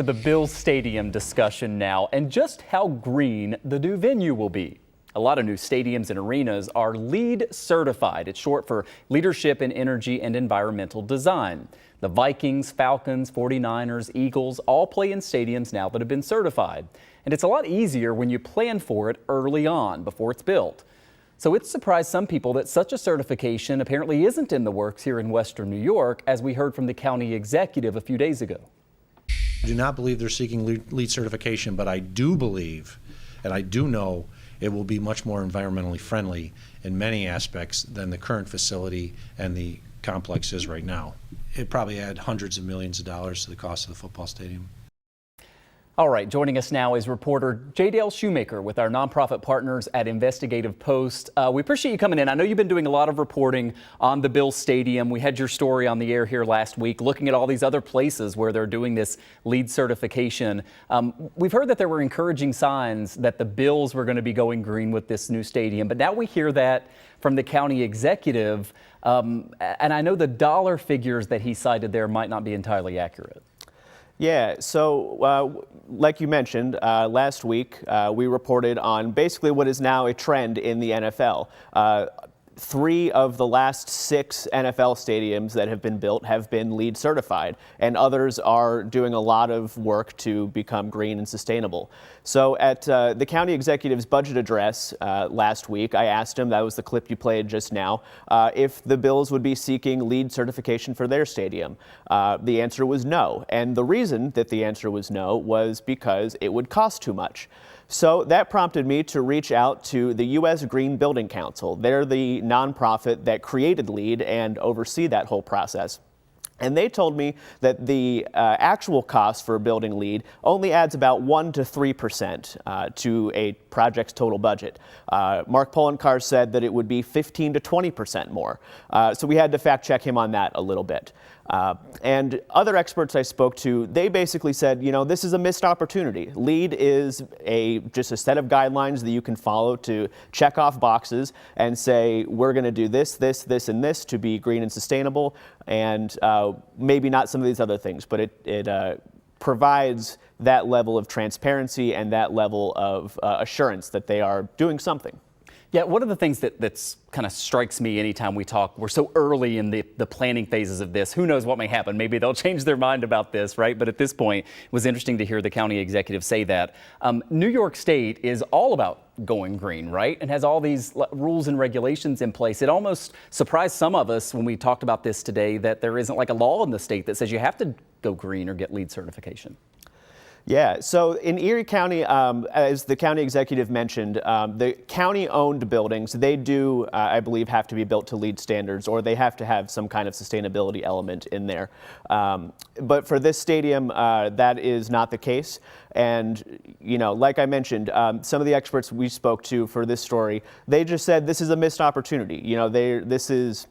The Bills Stadium discussion now, and just how green the new venue will be. A lot of new stadiums and arenas are LEED certified. It's short for Leadership in Energy and Environmental Design. The Vikings, Falcons, 49ers, Eagles all play in stadiums now that have been certified. And it's a lot easier when you plan for it early on before it's built. So it surprised some people that such a certification apparently isn't in the works here in Western New York, as we heard from the county executive a few days ago. I do not believe they're seeking LEED certification, but I do believe, and I do know, it will be much more environmentally friendly in many aspects than the current facility and the complex is right now. It probably add hundreds of millions of dollars to the cost of the football stadium. All right, joining us now is reporter Dale Shoemaker with our nonprofit partners at Investigative Post. We appreciate you coming in. I know you've been doing a lot of reporting on the Bills Stadium. We had your story on the air here last week, looking at all these other places where they're doing this LEED certification. We've heard that there were encouraging signs that the Bills were going to be going green with this new stadium, but now we hear that from the county executive, and I know the dollar figures that he cited there might not be entirely accurate. Yeah, so like you mentioned, last week we reported on basically what is now a trend in the NFL. 3 of the last 6 NFL stadiums that have been built have been LEED certified, and others are doing a lot of work to become green and sustainable. So at the county executive's budget address last week, I asked him, that was the clip you played just now, if the Bills would be seeking LEED certification for their stadium. The answer was no, and the reason that the answer was no was because it would cost too much. So that prompted me to reach out to the U.S. Green Building Council. They're the nonprofit that created LEED and oversee that whole process. And they told me that the actual cost for building LEED only adds about 1 to 3% to a project's total budget. Mark Polenkar said that it would be 15 to 20% more. So we had to fact check him on that a little bit. And other experts I spoke to, they basically said, you know, this is a missed opportunity. LEED is just a set of guidelines that you can follow to check off boxes and say, we're going to do this, this, this, and this to be green and sustainable, and maybe not some of these other things, but it provides that level of transparency and that level of assurance that they are doing something. Yeah, one of the things that's kind of strikes me anytime we talk, we're so early in the planning phases of this. Who knows what may happen? Maybe they'll change their mind about this, right? But at this point, it was interesting to hear the county executive say that. New York State is all about going green, right? And has all these rules and regulations in place. It almost surprised some of us when we talked about this today that there isn't like a law in the state that says you have to go green or get LEED certification. Yeah, so in Erie County, as the county executive mentioned, the county-owned buildings, they do, I believe, have to be built to LEED standards, or they have to have some kind of sustainability element in there. But for this stadium, that is not the case. And, you know, like I mentioned, some of the experts we spoke to for this story, they just said this is a missed opportunity. You know, this is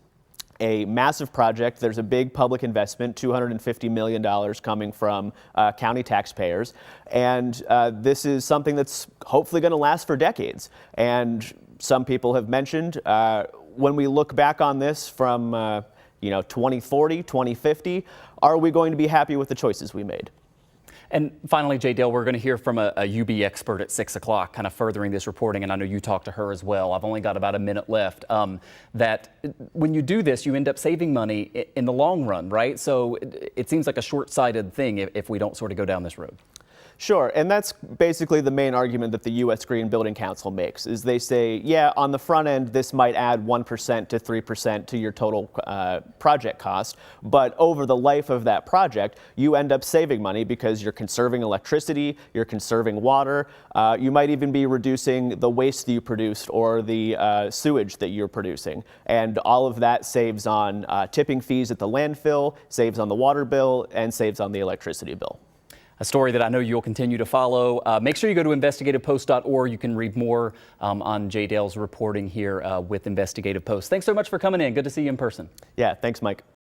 a massive project. There's a big public investment, $250 million coming from county taxpayers. And this is something that's hopefully going to last for decades. And some people have mentioned when we look back on this from 2040, 2050, are we going to be happy with the choices we made? And finally, Dale, we're going to hear from a UB expert at 6 o'clock, kind of furthering this reporting, and I know you talked to her as well. I've only got about a minute left. That when you do this, you end up saving money in the long run, right? So it seems like a short-sighted thing if we don't sort of go down this road. Sure, and that's basically the main argument that the U.S. Green Building Council makes, is they say, yeah, on the front end, this might add 1% to 3% to your total project cost, but over the life of that project, you end up saving money because you're conserving electricity, you're conserving water, you might even be reducing the waste that you produced or the sewage that you're producing, and all of that saves on tipping fees at the landfill, saves on the water bill, and saves on the electricity bill. A story that I know you'll continue to follow. Make sure you go to investigativepost.org. You can read more on Dale's reporting here with Investigative Post. Thanks so much for coming in. Good to see you in person. Yeah, thanks, Mike.